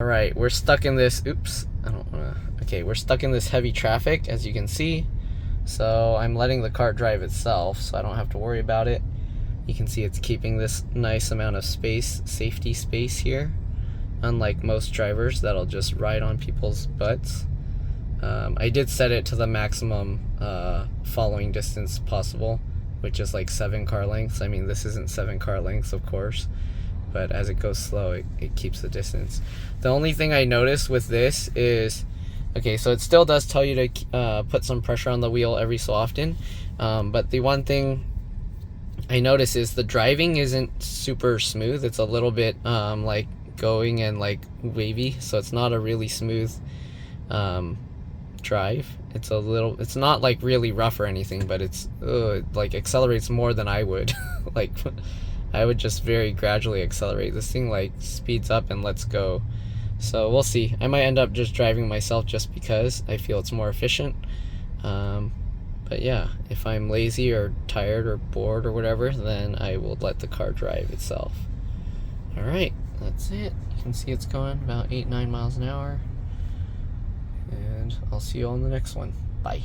All right, we're stuck in this, oops, I don't wanna, okay, we're stuck in this heavy traffic, as you can see. So I'm letting the car drive itself, so I don't have to worry about it. You can see it's keeping this nice amount of space, safety space here, unlike most drivers that'll just ride on people's butts. I did set it to the maximum following distance possible, which is like 7 car lengths. I mean, this isn't 7 car lengths, of course, but as it goes slow, it keeps the distance. The only thing I noticed with this is, okay, so it still does tell you to put some pressure on the wheel every so often, but the one thing I notice is the driving isn't super smooth. It's a little bit like going and like wavy, so it's not a really smooth drive. It's not like really rough or anything, but it's like accelerates more than I would. Like I would just very gradually accelerate. This thing like speeds up and lets go. So we'll see. I might end up just driving myself just because I feel it's more efficient. But yeah, if I'm lazy or tired or bored or whatever, then I will let the car drive itself. Alright, that's it. You can see it's going about 8-9 miles an hour. And I'll see you all in the next one. Bye.